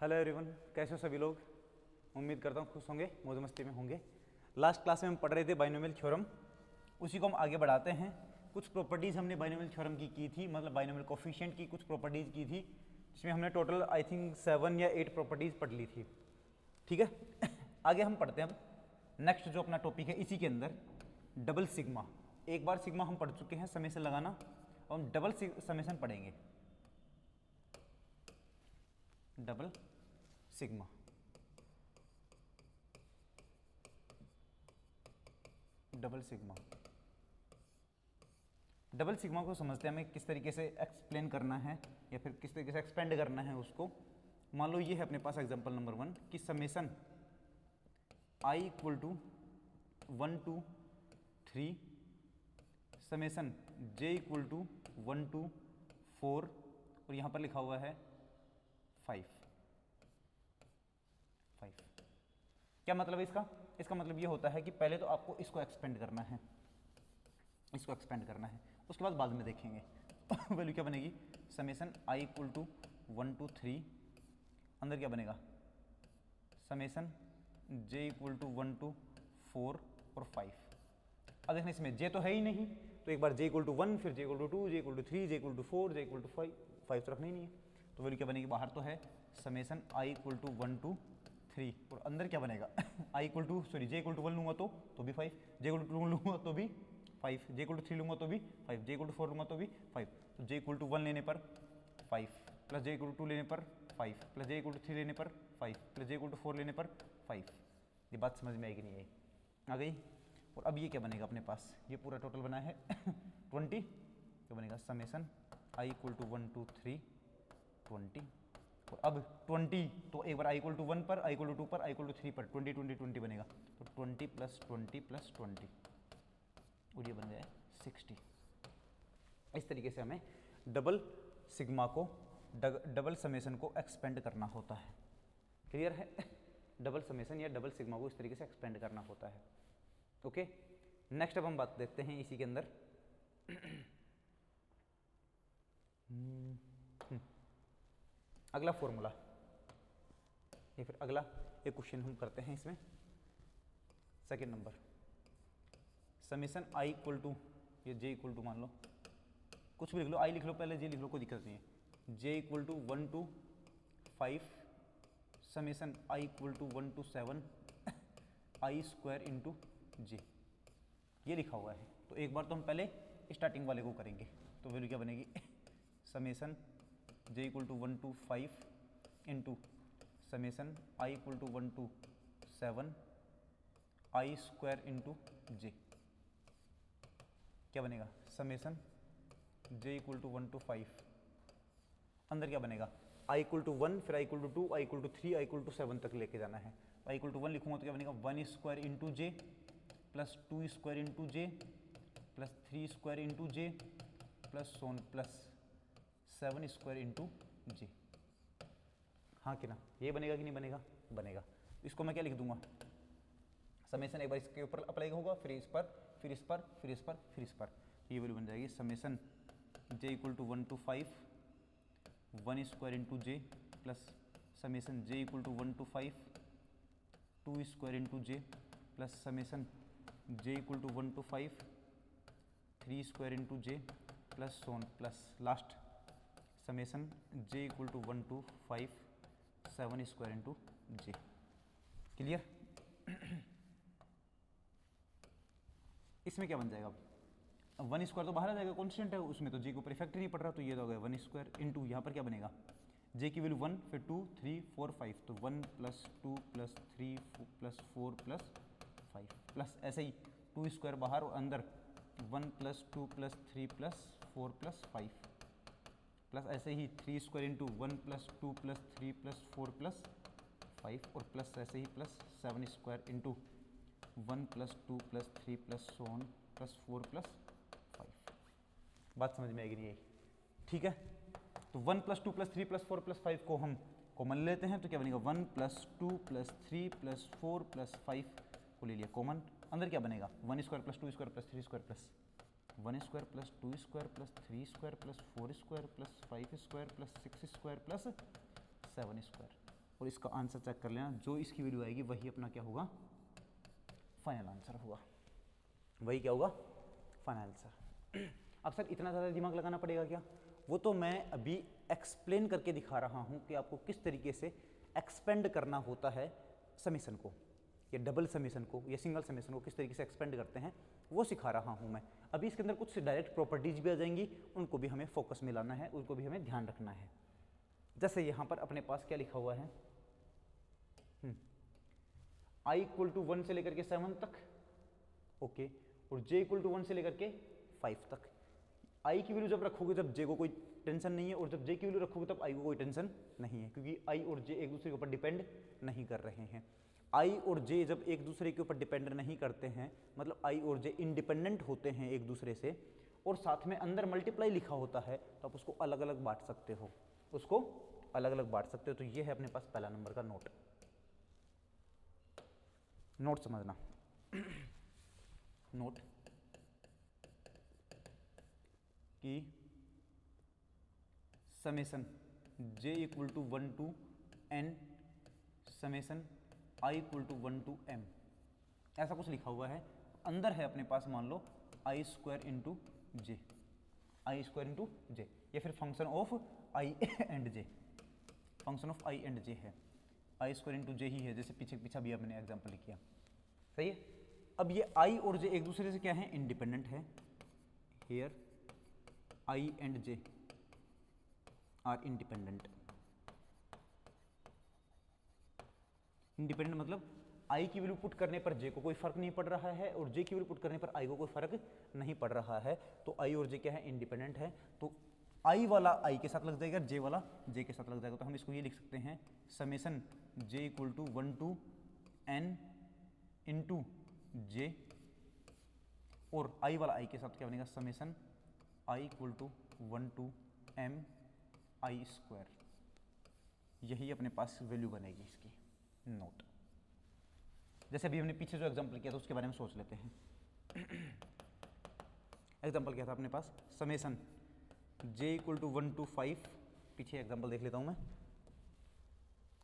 Hello everyone, कैसे हो सभी लोग। उम्मीद करता हूँ खुश होंगे, मौज मस्ती में होंगे। लास्ट क्लास में हम पढ़ रहे थे बाइनोमियल थ्योरम, उसी को हम आगे बढ़ाते हैं। कुछ प्रॉपर्टीज़ हमने बाइनोमियल थ्योरम की थी, मतलब बाइनोमियल कोफिशिएंट की कुछ प्रॉपर्टीज़ की थी, जिसमें हमने टोटल आई थिंक 7 या 8 प्रॉपर्टीज़ पढ़ ली थी। ठीक है आगे हम पढ़ते हैं। अब नेक्स्ट जो अपना टॉपिक है इसी के अंदर डबल सिग्मा। एक बार सिग्मा हम पढ़ चुके हैं, समेशन लगाना, और हम डबल समेशन पढ़ेंगे। Double sigma, double sigma. Double sigma को समझते हैं हमें किस तरीके से एक्सप्लेन करना है या फिर किस तरीके से एक्सपेंड करना है उसको। मान लो ये है अपने पास एग्जांपल नंबर 1 कि summation I equal to 1 to 3 summation J equal to 1 to 4 और यहाँ पर लिखा हुआ है 5। क्या मतलब है इसका? इसका मतलब ये होता है कि पहले तो आपको इसको एक्सपेंड करना है, इसको एक्सपेंड करना है, उसके बाद में देखेंगे वैल्यू क्या बनेगी। Summation I equal to 1 to 3, अंदर क्या बनेगा, summation J equal to 1 to 4 और 5। अब देखना इसमें जे तो है ही नहीं, तो एक बार जे इक्वल टू 1, फिर J equal to 2, J equal to 3, J equal to 4, J equal to 5 तो रखना ही नहीं है। तो वैल्यू क्या बनेगी, बाहर तो है summation I equal to 1 to 3 और अंदर क्या बनेगा I equal to J equal to 1 लूँगा तो भी 5, जे इक्वल टू 2 लूँगा तो भी 5, जे इक्वल टू 3 लूँगा तो भी 5, जे इक्वल टू 4 लूँगा तो भी 5। तो जे इक्वल टू 1 लेने पर 5 प्लस जे इक्वल टू 2 लेने पर 5 प्लस जे इक्वल टू 3 लेने पर 5 प्लस जे इक्वल टू 4 लेने पर 5। ये बात समझ में आएगी नहीं आई? आ गई। और अब ये क्या बनेगा अपने पास, ये पूरा टोटल बना है 20। क्या बनेगा, summation I equal to 1 to 3 20। और अब 20 तो एक बार आई इक्वल टू 1 पर, आई इक्वल टू 2 पर, आई इक्वल टू 3 पर 20 20 20 बनेगा, तो 20 प्लस 20 प्लस 20 और ये बन गया 60। इस तरीके से हमें डबल सिग्मा को, डबल समेशन को एक्सपेंड करना होता है। क्लियर है डबल समेशन या डबल सिग्मा को इस तरीके से एक्सपेंड करना होता है। ओके, नेक्स्ट अब हम बात देखते हैं इसी के अंदर अगला फॉर्मूला या फिर अगला एक क्वेश्चन हम करते हैं इसमें। Second number, summation I equal to, ये जे इक्वल टू मान लो, कुछ भी लिख लो, आई लिख लो पहले, जे लिख लो, कोई दिक्कत नहीं है। J equal to 1 to 5 summation I equal to 1 to 7 I square into J, ये लिखा हुआ है। तो एक बार तो हम पहले स्टार्टिंग वाले को करेंगे, तो वैल्यू क्या बनेगी summation J equal to 1 to 5 into summation I equal to 1 to 7 I square into J. क्या बनेगा, summation J equal to 1 to 5, अंदर क्या बनेगा आई इक्वल टू 1, फिर I equal to 2, I equal to 3, I equal to 7 तक लेके जाना है। आई इक्वल टू 1 लिखूंगा तो क्या बनेगा 1 स्क्वायर इंटू जे प्लस 2 स्क्वायर इंटू जे प्लस 3 स्क्वायर इंटू जे plus so on plus 7 square into J. हाँ कि ना, ये बनेगा कि नहीं बनेगा? बनेगा। इसको मैं क्या लिख दूंगा, समेशन एक बार इसके ऊपर अप्लाई होगा, फिर इस पर, फिर इस पर, फिर इस पर, फिर इस पर, ये वैल्यू बन जाएगी summation J equal to 1 to 5 1 square into J plus summation J equal to 1 to 5 2 square into J plus summation J equal to 1 to 5 3 square into J plus so on plus last summation J equal to 1 to 5 7 square into j. Clear? इसमें क्या बन जाएगा, अब 1 square तो बाहर आ जाएगा, constant है उसमें, तो जे को इफेक्ट नहीं पड़ रहा, तो ये तो हो गया 1 स्क्वायर इंटू, यहाँ पर क्या बनेगा जे की वैल्यू 1, फिर 2 3 4 5, तो 1 plus 2 plus 3 plus 4 plus 5 plus ऐसे ही 2 स्क्वायर बाहर और अंदर 1 plus 2 plus 3 plus 4 plus 5 plus ऐसे ही 3 square into 1 plus 2 plus 3 plus 4 plus 5 और प्लस ऐसे ही plus 7 square into 1 plus 2 plus 3 plus so on plus 4 plus 5। बात समझ में आएगी नहीं आई? ठीक है, तो 1 प्लस 2 प्लस 3 प्लस 4 प्लस 5 को हम कॉमन लेते हैं, तो क्या बनेगा 1 प्लस 2 प्लस 3 प्लस 4 प्लस 5 को ले लिया कॉमन, अंदर क्या बनेगा 1 square plus 2 square plus 3 square plus 1 square plus 2 square plus 3 square plus 4 square plus 5 square plus 6 square plus 7 square. और इसका आंसर चेक कर लेना, जो इसकी वैल्यू आएगी वही अपना क्या होगा, फाइनल आंसर होगा, वही क्या होगा, फाइनल आंसर। अब सर इतना ज़्यादा दिमाग लगाना पड़ेगा क्या? वो तो मैं अभी एक्सप्लेन करके दिखा रहा हूँ कि आपको किस तरीके से एक्सपेंड करना होता है समीशन को, या डबल समीशन को या सिंगल समीशन को किस तरीके से एक्सपेंड करते हैं, वो सिखा रहा हूँ मैं। अभी इसके अंदर कुछ डायरेक्ट प्रॉपर्टीज भी आ जाएंगी, उनको भी हमें फोकस में लाना है, उनको भी हमें ध्यान रखना है। जैसे यहाँ पर अपने पास क्या लिखा हुआ है, i इक्वल टू 1 से लेकर के 7 तक, ओके, और j इक्वल टू 1 से लेकर के 5 तक। i की वैल्यू जब रखोगे जब j को कोई टेंशन नहीं है, और जब j की वैल्यू रखोगे तब i को कोई टेंशन नहीं है, क्योंकि i और j एक दूसरे के ऊपर डिपेंड नहीं कर रहे हैं। i और j जब एक दूसरे के ऊपर डिपेंड नहीं करते हैं, मतलब i और j इंडिपेंडेंट होते हैं एक दूसरे से, और साथ में अंदर मल्टीप्लाई लिखा होता है, तो आप उसको अलग अलग बांट सकते हो, उसको अलग अलग बांट सकते हो। तो ये है अपने पास पहला नंबर का नोट, नोट समझना। नोट कि summation j equal to 1 to n summation i equal to 1 to m, ऐसा कुछ लिखा हुआ है। अंदर है अपने पास मान लो i square into J, I square into J, या फिर function of i and j, function of i and j है, आई स्क्वायर इंटू जे ही है, जैसे पीछा भी हमने एग्जाम्पल किया, सही है। अब ये i और j एक दूसरे से क्या है, इंडिपेंडेंट है। Here i and j are independent. Independent मतलब i की वैल्यू पुट करने पर j को कोई फर्क नहीं पड़ रहा है, और j की वैल्यू पुट करने पर i को कोई फर्क नहीं पड़ रहा है। तो i और j क्या है, इंडिपेंडेंट है। तो i वाला i के साथ लग जाएगा, j वाला j के साथ लग जाएगा। तो हम इसको ये लिख सकते हैं, summation j equal to 1 to n into j, और i वाला i के साथ क्या बनेगा, summation i equal to 1 to m i square. यही अपने पास वैल्यू बनेगी इसकी, नोट। जैसे अभी हमने पीछे जो एग्जांपल किया था उसके बारे में सोच लेते हैं। एग्जांपल क्या था अपने पास, summation j equal to 1 to 5, पीछे एग्जांपल देख लेता हूं मैं,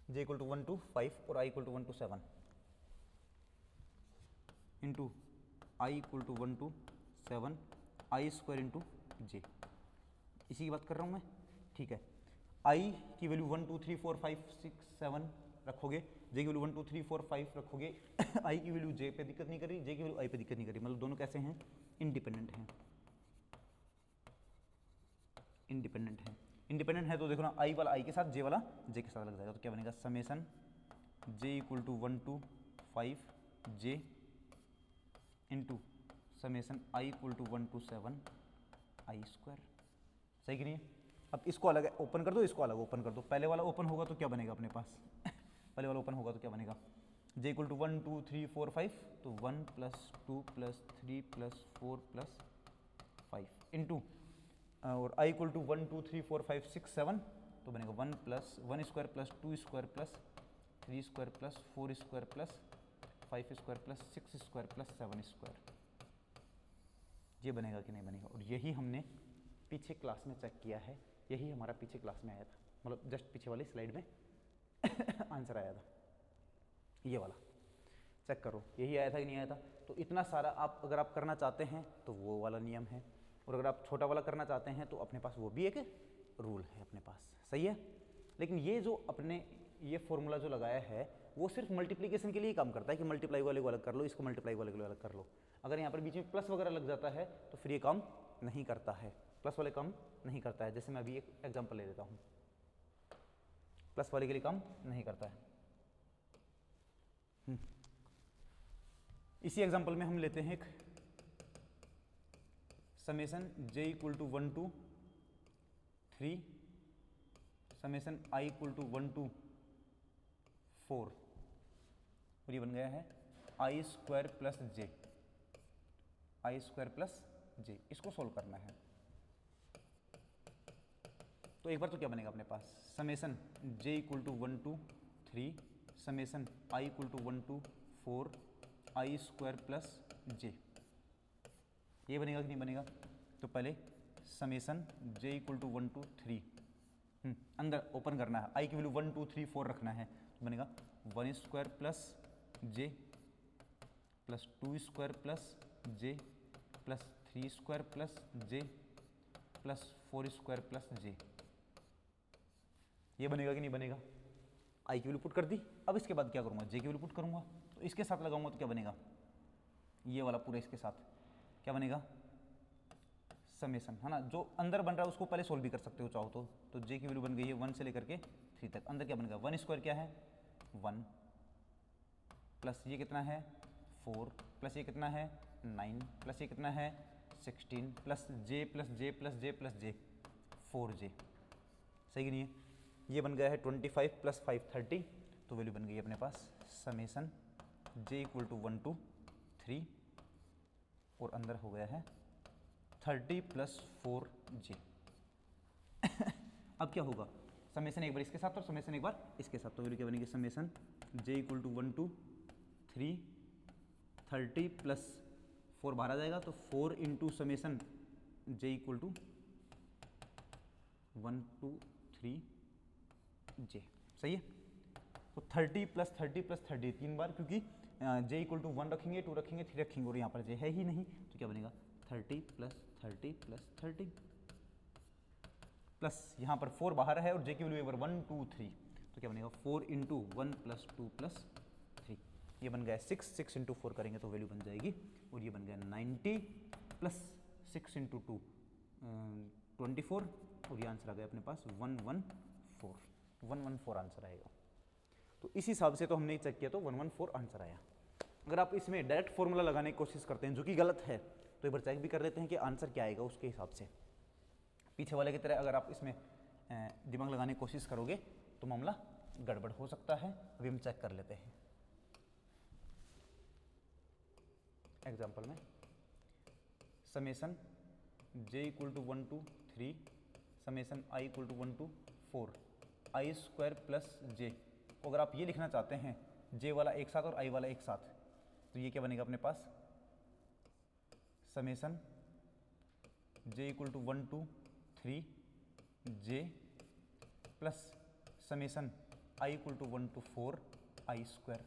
j इक्वल टू 1 टू 5 और i equal to 1 to 7 into i equal to 1 to 7 i square into j, इसी की बात कर रहा हूं मैं, ठीक है। i की वैल्यू 1 2 3 4 5 6 7 रखोगे, j की वैल्यू 1 2 3 4 5 रखोगे। i की वैल्यू j पे दिक्कत नहीं कर रही, j की वैल्यू i पे दिक्कत नहीं कर रही, मतलब दोनों कैसे हैं, इंडिपेंडेंट हैं। इंडिपेंडेंट है, इंडिपेंडेंट है तो देखो ना, i वाला i के साथ, j वाला j के साथ लग जाएगा। तो क्या बनेगा, summation j equal to 1 to 5 j into summation i equal to 1 to 7 i square, सही कि नहीं है। अब इसको अलग ओपन कर दो, इसको अलग ओपन कर दो। पहले वाला ओपन होगा तो क्या बनेगा अपने पास, पहले वाला ओपन होगा तो क्या बनेगा, j इक्वल टू 1 2 3 4 5, तो 1 plus 2 plus 3 plus 4 plus 5 into, और i इक्वल टू 1 2 3 4 5 6 7, तो बनेगा 1 plus 1 square plus 2 square plus 3 square plus 4 square plus 5 square plus 6 square plus 7 square. ये बनेगा कि नहीं बनेगा, और यही हमने पीछे क्लास में चेक किया है, यही हमारा पीछे क्लास में आया था, मतलब जस्ट पीछे वाली स्लाइड में आंसर आया था, ये वाला चेक करो, यही आया था कि नहीं आया था। तो इतना सारा आप अगर आप करना चाहते हैं तो वो वाला नियम है, और अगर आप छोटा वाला करना चाहते हैं तो अपने पास वो भी एक रूल है अपने पास, सही है। लेकिन ये जो अपने ये फॉर्मूला जो लगाया है वो सिर्फ मल्टीप्लिकेशन के लिए काम करता है, कि मल्टीप्लाई वाले को अलग कर लो, इसको मल्टीप्लाई वाले को अलग कर लो। अगर यहाँ पर बीच में प्लस वगैरह लग जाता है तो फिर ये काम नहीं करता है, प्लस वाले काम नहीं करता है। जैसे मैं अभी एक एग्जांपल ले लेता हूँ, प्लस वाले के लिए काम नहीं करता है। इसी एग्जांपल में हम लेते हैं एक summation j equal to 1 to 3 summation i equal to 1 to 4, और ये बन गया है i square plus j, i square plus j। इसको सोल्व करना है तो एक बार तो क्या बनेगा अपने पास, summation j equal to 1 to 3 summation i equal to 1 to 4 i square plus j, ये बनेगा कि नहीं बनेगा। तो पहले summation j equal to 1 to 3 अंदर ओपन करना है, आई की वैल्यू 1 2 3 4 रखना है, तो बनेगा 1 स्क्वायर प्लस जे प्लस 2 स्क्वायर प्लस जे प्लस 3 स्क्वायर प्लस जे प्लस 4 स्क्वायर प्लस जे। ये बनेगा कि नहीं बनेगा? आई की वैल्यू पुट कर दी। अब इसके बाद क्या करूँगा? जे की वैल्यू पुट करूँगा, तो इसके साथ लगाऊंगा तो क्या बनेगा? ये वाला पूरा इसके साथ क्या बनेगा? समेसन, है ना। जो अंदर बन रहा है उसको पहले सोल्व भी कर सकते हो चाहो तो जे की वैल्यू बन गई है 1 से लेकर के 3 तक। अंदर क्या बनेगा? 1 स्क्वायर क्या है? 1 प्लस ये कितना है? 4 प्लस ये कितना है? 9 प्लस ये कितना है? 16 प्लस जे प्लस जे प्लस जे प्लस जे 4j। सही कि नहीं है? ये बन गया है 25 प्लस 5 30, तो वैल्यू बन गई है अपने पास summation J equal to 1 to 3 और अंदर हो गया है 30 प्लस 4j। अब क्या होगा? समेसन एक बार इसके साथ और समेसन एक बार इसके साथ, तो वैल्यू क्या बनेगी? Summation J equal to 1 to 3 30 plus 4 बाहर आ जाएगा, तो 4 into summation J equal to 1 to 3j। सही है? तो 30 प्लस 30 प्लस 30 तीन बार, क्योंकि जे इक्वल टू 1 रखेंगे, 2 रखेंगे, 3 रखेंगे और यहाँ पर जे है ही नहीं, तो क्या बनेगा? 30 प्लस 30 प्लस 30 प्लस यहाँ पर 4 बाहर है और जे की वैल्यू 1 2 3, तो क्या बनेगा? 4 इंटू 1 प्लस 2 प्लस 3, ये बन गया 6 6 इंटू 4 करेंगे तो वैल्यू बन जाएगी, और ये बन गया 90 प्लस 6 इंटू 2 24, और ये आंसर आ गया अपने पास 114 आंसर आएगा। तो इस हिसाब से तो हमने चेक किया तो 114 आंसर आया। अगर आप इसमें डायरेक्ट फॉर्मूला लगाने की कोशिश करते हैं जो कि गलत है, तो एक बार चेक भी कर लेते हैं कि आंसर क्या आएगा उसके हिसाब से। पीछे वाले की तरह अगर आप इसमें दिमाग लगाने की कोशिश करोगे तो मामला गड़बड़ हो सकता है। अभी हम चेक कर लेते हैं एग्जाम्पल में। Summation J equal to 1 to 3 summation I equal to 1 to 4 I square plus J को अगर आप ये लिखना चाहते हैं जे वाला एक साथ और आई वाला एक साथ, तो ये क्या बनेगा अपने पास? Summation J equal to 1 to 3 J plus summation I equal to 1 to 4 I square.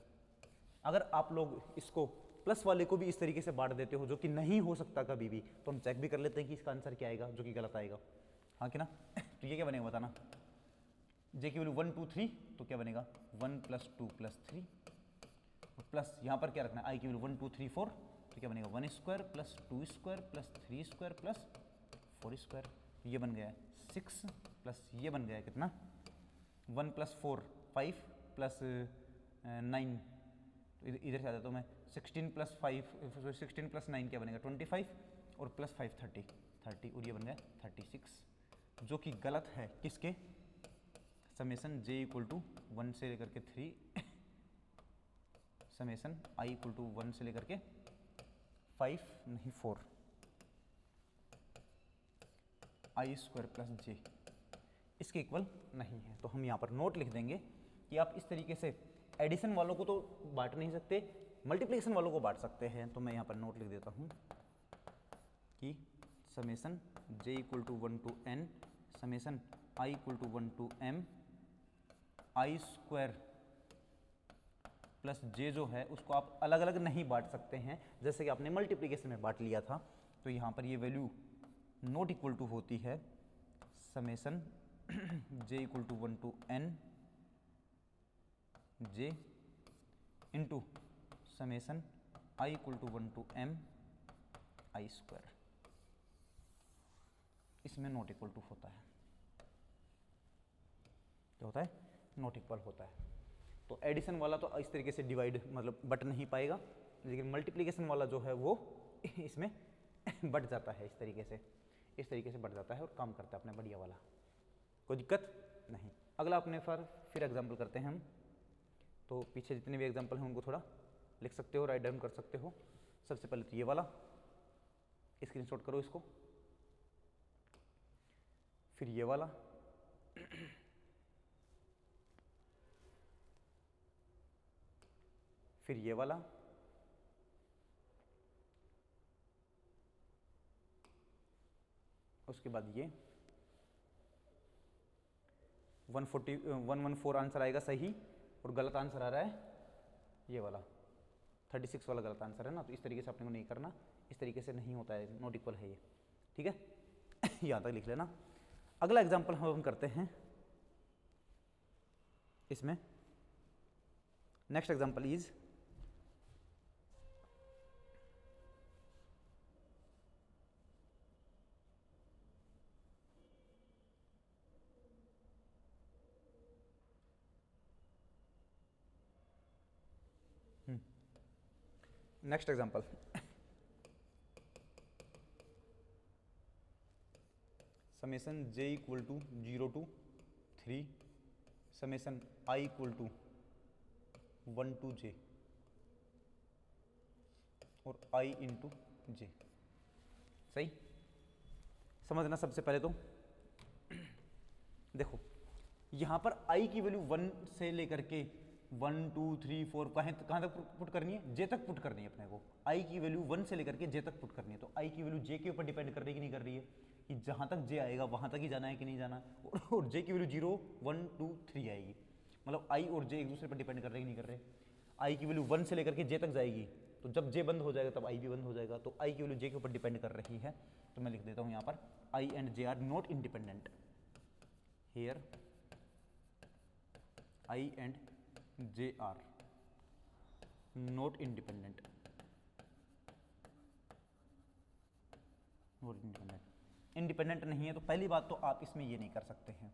अगर आप लोग इसको प्लस वाले को भी इस तरीके से बांट देते हो, जो कि नहीं हो सकता कभी भी, तो हम चेक भी कर लेते हैं कि इसका आंसर क्या आएगा, जो कि गलत आएगा। हाँ कि ना? तो ये क्या बनेगा बताना? जे की वैल्यू 1 2 3, तो क्या बनेगा? 1 प्लस 2 प्लस 3 प्लस यहाँ पर क्या रखना है? आई की वैल्यू 1 2 3 4, तो क्या बनेगा? 1 square plus 2 square plus 3 square plus 4 square. ये बन गया है 6 प्लस ये बन गया है कितना? 1 प्लस 4 5 प्लस 9, इधर से आ जाता हूँ मैं, 16 प्लस 5 16 प्लस 9 क्या बनेगा? 25 और प्लस 5 30 और ये बन गया 36, जो कि गलत है। किसके? समेसन जे इक्वल टू 1 से लेकर के 3 समेसन आई इक्वल टू 1 से लेकर के 5 नहीं 4 आई स्क्वायर प्लस जे इसके इक्वल नहीं है। तो हम यहाँ पर नोट लिख देंगे कि आप इस तरीके से एडिशन वालों को तो बांट नहीं सकते, मल्टीप्लिकेशन वालों को बांट सकते हैं। तो मैं यहाँ पर नोट लिख देता हूँ कि summation J equal to 1 to n summation I equal to 1 to m I square plus J जो है उसको आप अलग अलग नहीं बांट सकते हैं, जैसे कि आपने मल्टीप्लिकेशन में बांट लिया था। तो यहाँ पर ये वैल्यू नॉट इक्वल टू होती है summation J equal to 1 to n j into summation I equal to 1 to m I square. इसमें नॉट इक्वल टू होता है, क्या होता है? नॉट इक्वल होता है। तो एडिशन वाला तो इस तरीके से डिवाइड मतलब बट नहीं पाएगा, लेकिन मल्टीप्लिकेशन वाला जो है वो इसमें बढ़ जाता है, इस तरीके से बढ़ जाता है और काम करता है अपने बढ़िया वाला, कोई दिक्कत नहीं। अगला अपने फिर एग्जाम्पल करते हैं हम। तो पीछे जितने भी एग्जाम्पल हैं उनको थोड़ा लिख सकते हो, राइट डाउन कर सकते हो। सबसे पहले तो ये वाला स्क्रीनशॉट करो इसको, फिर ये वाला, फिर ये वाला, उसके बाद ये, 114 आंसर आएगा सही, और गलत आंसर आ रहा है ये वाला 36 वाला गलत आंसर है ना। तो इस तरीके से अपने को नहीं करना, इस तरीके से नहीं होता है, नॉट इक्वल है ये, ठीक है। यहाँ तक लिख लेना। अगला एग्जाम्पल हम करते हैं इसमें। Next example is next example, summation j equal to 0 to 3 summation i equal to 1 to j और i इंटू जे। सही समझना। सबसे पहले तो देखो यहाँ पर i की वैल्यू 1 से लेकर के 1 2 3 4 कहाँ तक पुट करनी है, j तक पुट करनी है अपने को। i की वैल्यू 1 से लेकर के j तक पुट करनी है। तो i की वैल्यू j के ऊपर डिपेंड कर रही है कि नहीं कर रही है, कि जहाँ तक j आएगा वहाँ तक ही जाना है कि नहीं जाना। और j की वैल्यू 0 1 2 3 आएगी, मतलब i और j एक दूसरे पर डिपेंड कर रहे कि नहीं कर रहे। i की वैल्यू 1 से लेकर के j तक जाएगी, तो जब j बंद हो जाएगा तब i भी बंद हो जाएगा। तो i की वैल्यू j के ऊपर डिपेंड कर रही है, तो मैं लिख देता हूँ यहाँ पर i and j are not independent. Here I and J are not independent, independent नहीं है। तो पहली बात तो आप इसमें ये नहीं कर सकते हैं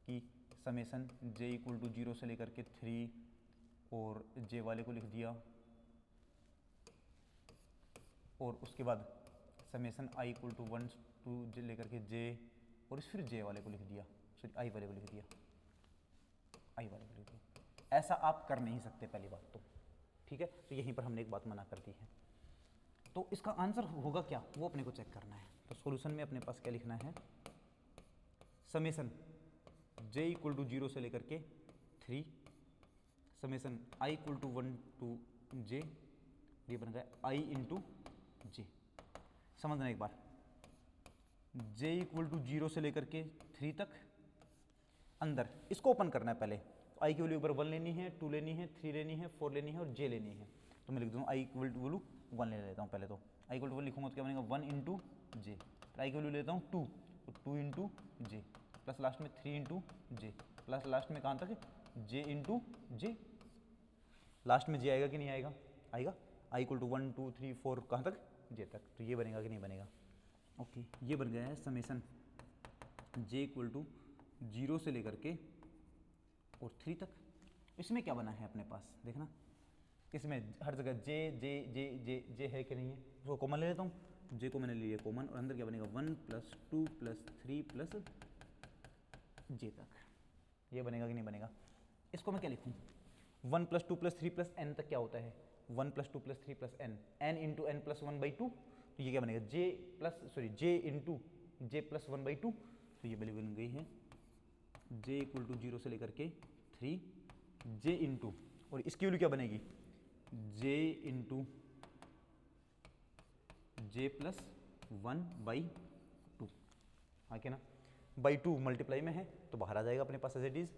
कि समेसन j इक्वल टू 0 से लेकर के 3 और j वाले को लिख दिया, और उसके बाद summation i equal to 1 to लेकर के j और फिर j वाले को लिख दिया, सॉरी i वाले को लिख दिया, i वाले को लिख दिया। ऐसा आप कर नहीं सकते पहली बात तो, ठीक है। तो यहीं पर हमने एक बात मना कर दी है। तो इसका आंसर होगा क्या, वो अपने को चेक करना है। तो सॉल्यूशन में अपने पास क्या लिखना है, समेसन j इक्वल टू 0 से लेकर के 3 summation i equal to 1 to j, ये बन गया i इंटू जे। समझना एक बार, j इक्वल टू 0 से लेकर के 3 तक अंदर इसको ओपन करना है पहले। तो i की वैल्यू ऊपर 1 लेनी है, 2 लेनी है, 3 लेनी है, 4 लेनी है और j लेनी है। तो मैं लिख दूँ i इक्वल टू वैल्यू 1 ले लेता हूँ पहले। तो i इक्वल टू 1 लिखूंगा तो क्या बनेगा 1 इंटू जे, फिर i की वैल्यू लेता हूँ 2, तो 2 इंटू जे प्लस लास्ट में 3 इंटू जे प्लस लास्ट में कहाँ तक j इंटू जे। लास्ट में j आएगा कि नहीं आएगा, आएगा। i इक्वल टू 1 2 3 4 कहाँ तक j तक। तो ये बनेगा कि नहीं बनेगा, ओके। ये बन गया है समेसन j इक्वल टू 0 से लेकर के और 3 तक। इसमें क्या बना है अपने पास, देखना इसमें हर जगह j j j j j है कि नहीं है। उसको कॉमन ले लेता हूँ, j को मैंने ले लिया कॉमन, और अंदर क्या बनेगा 1 + 2 + 3 + j तक। ये बनेगा कि नहीं बनेगा। इसको मैं क्या लिखूँ, 1 + 2 + 3 + n तक क्या होता है 1 + 2 + 3 + n, n इंटू n + 1/2। तो ये क्या बनेगा j इंटू j + 1/2। तो ये वैल्यू बन गई है j इक्वल टू 0 से लेकर के 3 j इंटू, और इसकी वैल्यू क्या बनेगी j इंटू j + 1/2। हाँ क्या ना, बाई 2 मल्टीप्लाई में है तो बाहर आ जाएगा अपने पास एज इट इज।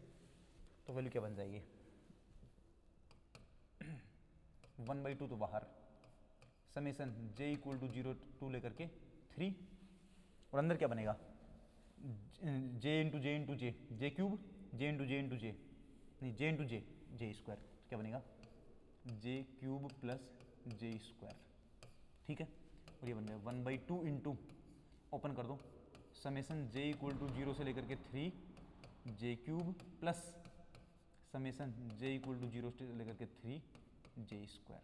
तो वैल्यू क्या बन जाएगी 1/2 तो बाहर, समेसन j इक्वल टू 0 2 लेकर के 3, और अंदर क्या बनेगा j इंटू जे इंटू जे, जे cube, j into J into जे, नहीं j इंटू जे, जे स्क्वायर। तो क्या बनेगा j cube plus J square, ठीक है। और ये बन गया 1/2 इंटू, ओपन कर दो, समेसन j इक्वल टू 0 से लेकर के 3 j cube plus summation j equal to 0 से लेकर के 3 j स्क्वायर।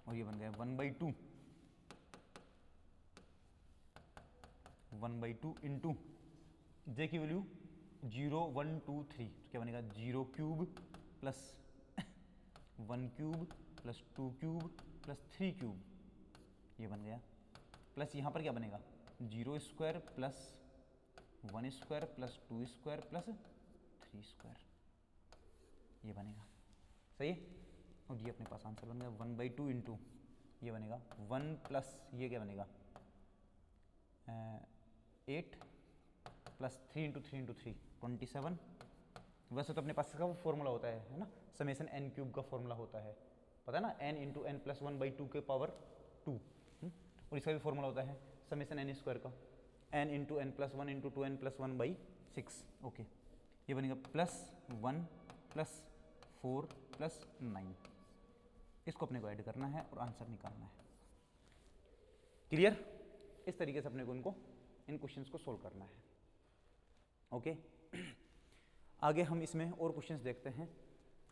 और ये बन गया 1/2 इंटू j की वैल्यू 0 1 2 3, तो क्या बनेगा 0 cube plus 1 cube plus 2 cube plus 3 cube, ये बन गया। प्लस यहाँ पर क्या बनेगा 0 square plus 1 square plus 2 square plus 3 square, ये बनेगा। सही है। और ये अपने पास आंसर बन गया 1/2 इंटू, ये बनेगा 1 प्लस ये क्या बनेगा 8 प्लस 3 इंटू 3 इंटू 3 27। वैसे तो अपने पास इसका वो फॉर्मूला होता है ना, समेसन n क्यूब का फॉर्मूला होता है, पता है ना, n इंटू एन प्लस 1/2 के पावर 2। और इसका भी फॉर्मूला होता है समेसन n स्क्वायर का, n into n plus 1 into 2n plus 1/6। Okay, ये बनेगा +1 + 4 + 9। इसको अपने को ऐड करना है और आंसर निकालना है। क्लियर? इस तरीके से अपने को इन क्वेश्चंस को सोल्व करना है। ओके, आगे हम इसमें और क्वेश्चंस देखते हैं।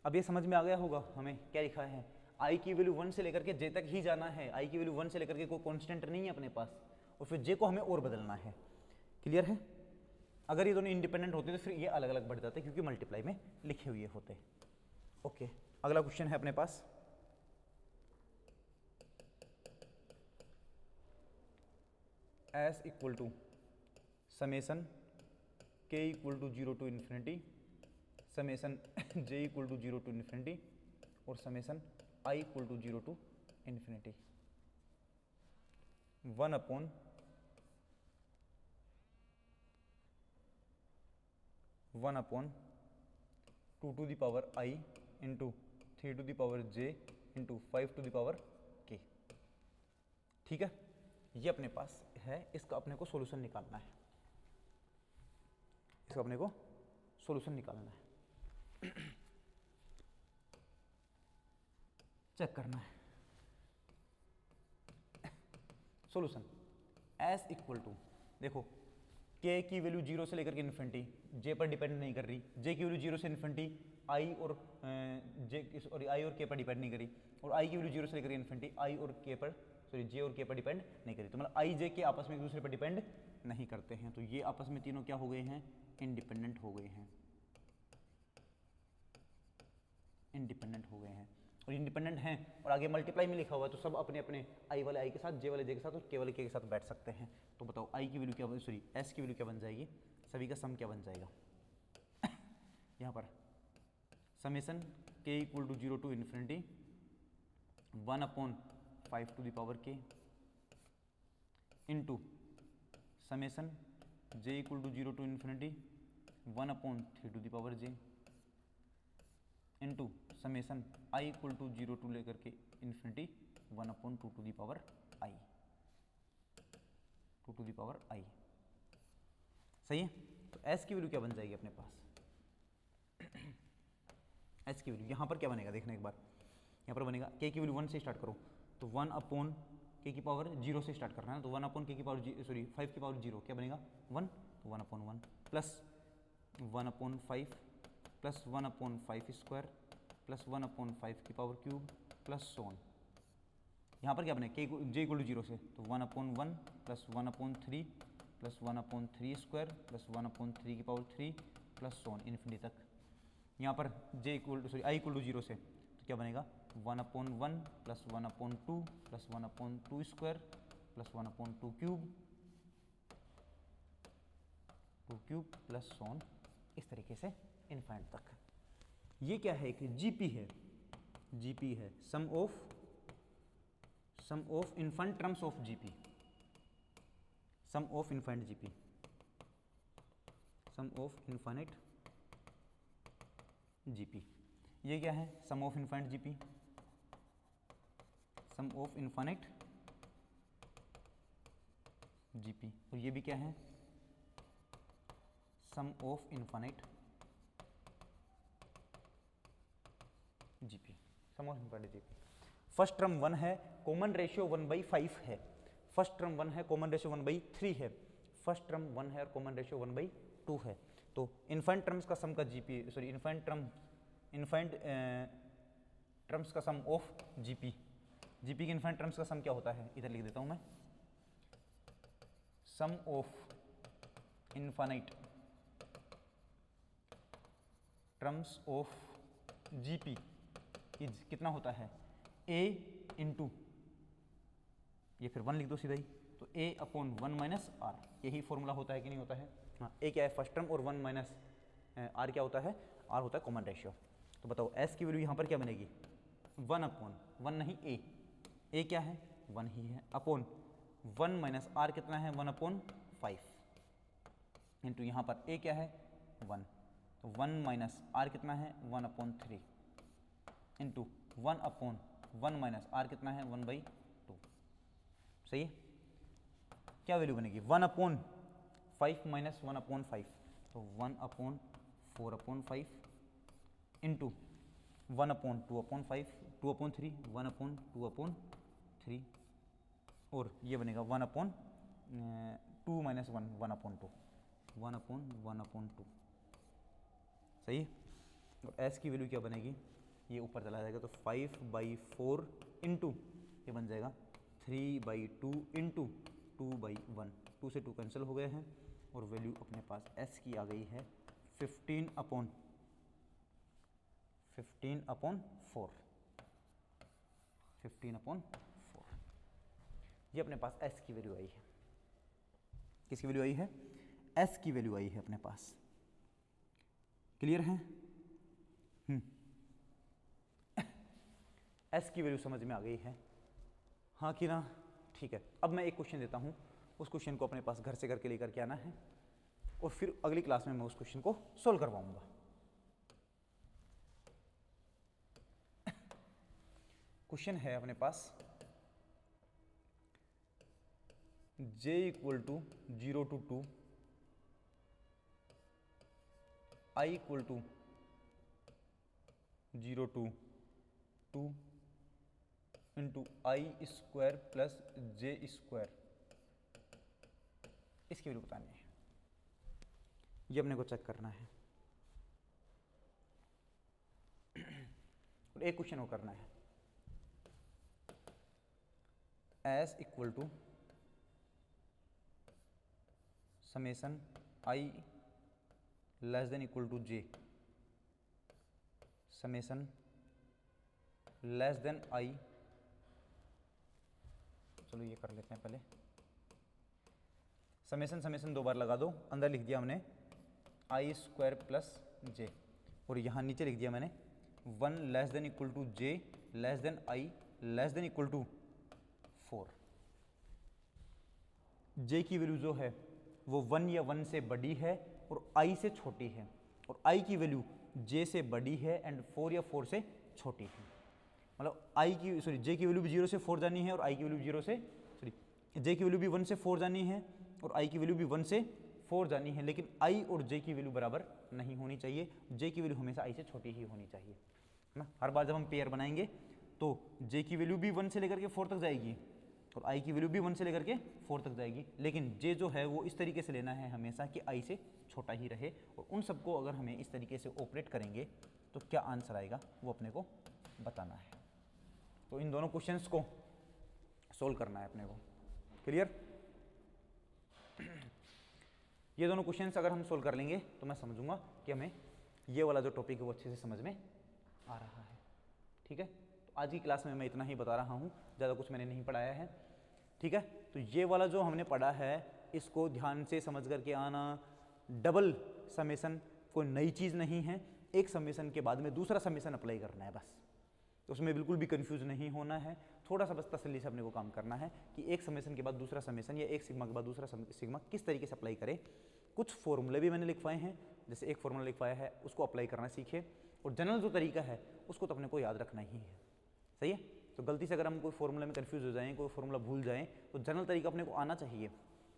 अब ये समझ में आ गया होगा हमें क्या लिखा है, आई की वैल्यू 1 से लेकर के जे तक ही जाना है। आई की वैल्यू 1 से लेकर के कोई कांस्टेंट नहीं है अपने पास, और फिर जे को हमें और बदलना है। क्लियर है? अगर ये दोनों इंडिपेंडेंट होते तो फिर ये अलग अलग बढ़ जाते क्योंकि मल्टीप्लाई में लिखे हुए होते। ओके, अगला क्वेश्चन है अपने पास, S equal to summation k equal to 0 to infinity, summation j equal to 0 to infinity, और summation i equal to 0 to infinity 1/2 to the power i into 3 to the power j into 5 to the power k। ठीक है, ये अपने पास है, इसका अपने को solution निकालना है, इसका अपने को सॉल्यूशन निकालना है, चेक करना है। सॉल्यूशन एस इक्वल टू, देखो k की वैल्यू 0 से लेकर के इन्फिनिटी, j पर डिपेंड नहीं कर रही, j की वैल्यू 0 से इन्फिनिटी i और i और k पर डिपेंड नहीं करी, और i की वैल्यू 0 से लेकर के इन्फिनिटी i और k पर, सॉरी j और k पर डिपेंड नहीं करी। तो मतलब i j के आपस में एक दूसरे पर डिपेंड नहीं करते हैं, तो ये आपस में तीनों क्या हो गए हैं, इंडिपेंडेंट हो गए हैं, इंडिपेंडेंट हो गए हैं। और इंडिपेंडेंट हैं और आगे मल्टीप्लाई में लिखा हुआ है, तो सब अपने अपने आई वाले आई के साथ, जे वाले जे के साथ और के वाले के साथ बैठ सकते हैं। तो बताओ आई की वैल्यू क्या, सॉरी एस की वैल्यू क्या बन जाएगी, सभी का सम क्या बन जाएगा यहाँ पर, summation k equal to 0 to infinity 1/5 to the power k into summation j equal to 0 to infinity 1/3 to the power j into summation i equal to 0 to लेकर के infinity 1/2 to the power i, 2 to the power i। सही है? तो s की value क्या बन जाएगी अपने पास, s की वैल्यू यहाँ पर क्या बनेगा देखना एक बार, यहाँ पर बनेगा k की वैल्यू 1 से स्टार्ट करो, तो 1/k की पावर 0 से स्टार्ट करना है, तो 1/k की पावर, सॉरी 5 की पावर 0 क्या बनेगा 1, तो 1/1 प्लस 1/5 प्लस 1/5 स्क्वायर प्लस 1/5 की पावर क्यूब प्लस सोन। यहाँ पर क्या बने k j इक्वल टू 0 से, तो 1/1 प्लस 1/3 प्लस 1/3 स्क्वायर प्लस 1/3 की पावर 3 प्लस सोन इन्फिनिटी तक। यहाँ पर j equal to, sorry i equal to 0 से, तो क्या बनेगा 1/1 plus 1/2 plus 1/2 square plus 1/2 cube plus so on, इस तरीके से इनफाइनाइट तक। ये क्या है, एक जीपी है, जीपी है sum of infinite terms of GP, sum of infinite GP, sum of infinite GP. ये क्या है, sum of infinite GP, sum of infinite GP, और ये भी क्या है, sum of infinite GP, sum of infinite GP. First term 1 है, common ratio 1/5 है, फर्स्ट टर्म 1 है, कॉमन रेशियो 1/3 है, फर्स्ट टर्म 1 है और कॉमन रेशियो 1/2 है। तो इनफाइनाइट टर्म्स का सम का जीपी, सॉरी इनफाइनाइट टर्म्स का सम ऑफ जीपी, जीपी के इनफाइनाइट टर्म्स का सम क्या होता है, इधर लिख देता हूं मैं, sum of infinite terms of GP is कितना होता है, a इंटू, ये फिर 1 लिख दो सीधा ही, तो a/1 माइनस आर, यही फॉर्मूला होता है कि नहीं होता है। हाँ, a क्या है फर्स्ट टर्म और 1 माइनस आर क्या होता है, आर होता है कॉमन रेशियो। तो बताओ s की वैल्यू यहाँ पर क्या बनेगी, 1/1 नहीं a क्या है 1 ही है, अपॉन 1 माइनस आर कितना है 1/5 इंटू यहाँ पर a क्या है 1, तो 1 माइनस आर कितना है 1/3 इंटू 1/1 माइनस आर कितना है 1/2। सही है, क्या वैल्यू बनेगी 1/5 माइनस 1/5, तो 1/4/5 इंटू 1/2/5 2/3 1/2/3 और ये बनेगा 1/2 माइनस 1 1/2 1/1/2। सही है, और s की वैल्यू क्या बनेगी, ये ऊपर चला जाएगा तो 5/4 इंटू ये बन जाएगा 3/2 इंटू 2/1, 2 से 2 कैंसिल हो गए हैं और वैल्यू अपने पास s की आ गई है 15/4 15/4। ये अपने पास s की वैल्यू आई है। किसकी वैल्यू आई है, s की वैल्यू आई है अपने पास। क्लियर है, s की वैल्यू समझ में आ गई है, हाँ कि ना। ठीक है, अब मैं एक क्वेश्चन देता हूं, उस क्वेश्चन को अपने पास घर से करके लेकर के आना है और फिर अगली क्लास में मैं उस क्वेश्चन को सोल्व करवाऊंगा। क्वेश्चन है अपने पास j = 0 to 2, I = 0 to 2 into I² plus J², इसकी वैल्यू बतानी है। ये अपने को चेक करना है और एक क्वेश्चन वो करना है, S = summation I <= J, summation I, चलो ये कर लेते हैं पहले, समेसन दो बार लगा दो, अंदर लिख दिया हमने I² प्लस J और यहाँ नीचे लिख दिया मैंने 1 <= J I <= 4। J की वैल्यू जो है वो 1 या 1 से बड़ी है और I से छोटी है, और I की वैल्यू J से बड़ी है एंड 4 या 4 से छोटी है। मतलब J की वैल्यू भी 0 से 4 जानी है और I की वैल्यू J की वैल्यू भी 1 से 4 जानी है और I की वैल्यू भी 1 से 4 जानी है, लेकिन I और J की वैल्यू बराबर नहीं होनी चाहिए। J की वैल्यू हमेशा I से छोटी ही होनी चाहिए, है ना। हर बार जब हम पेयर बनाएंगे तो J की वैल्यू भी 1 से लेकर के 4 तक जाएगी और I की वैल्यू भी 1 से लेकर के 4 तक जाएगी, लेकिन J जो है वो इस तरीके से लेना है हमेशा कि I से छोटा ही रहे, और उन सबको अगर हमें इस तरीके से ऑपरेट करेंगे तो क्या आंसर आएगा वो अपने को बताना है। तो इन दोनों क्वेश्चंस को सोल्व करना है अपने को। क्लियर, ये दोनों क्वेश्चंस अगर हम सोल्व कर लेंगे तो मैं समझूंगा कि हमें ये वाला जो टॉपिक है वो अच्छे से समझ में आ रहा है। ठीक है, तो आज की क्लास में मैं इतना ही बता रहा हूँ, ज़्यादा कुछ मैंने नहीं पढ़ाया है। ठीक है, तो ये वाला जो हमने पढ़ा है इसको ध्यान से समझ करके आना। डबल समेसन कोई नई चीज़ नहीं है, एक समेसन के बाद में दूसरा समेसन अप्लाई करना है बस, तो उसमें बिल्कुल भी कंफ्यूज नहीं होना है। थोड़ा सा बस तसल्ली से अपने को काम करना है कि एक समेसन के बाद दूसरा समेसन या एक सिग्मा के बाद दूसरा सिग्मा किस तरीके से अप्लाई करें। कुछ फॉर्मूले भी मैंने लिखवाए हैं, जैसे एक फॉर्मूला लिखवाया है उसको अप्लाई करना सीखे, और जनरल जो तरीका है उसको तो अपने को याद रखना ही है। सही है, तो गलती से अगर हम कोई फॉर्मूले में कंफ्यूज हो जाएं, कोई फॉर्मूला भूल जाएं, तो जनरल तरीका अपने को आना चाहिए।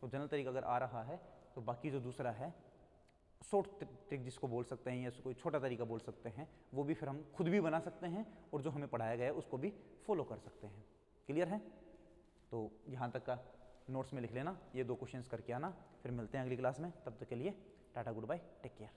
तो जनरल तरीका अगर आ रहा है तो बाकी जो दूसरा है शॉर्ट ट्रिक जिसको बोल सकते हैं या कोई छोटा तरीका बोल सकते हैं, वो भी फिर हम खुद भी बना सकते हैं और जो हमें पढ़ाया गया है उसको भी फॉलो कर सकते हैं। क्लियर है, तो यहाँ तक का नोट्स में लिख लेना, ये 2 क्वेश्चंस करके आना, फिर मिलते हैं अगली क्लास में। तब तक के लिए टाटा, गुड बाय, टेक केयर।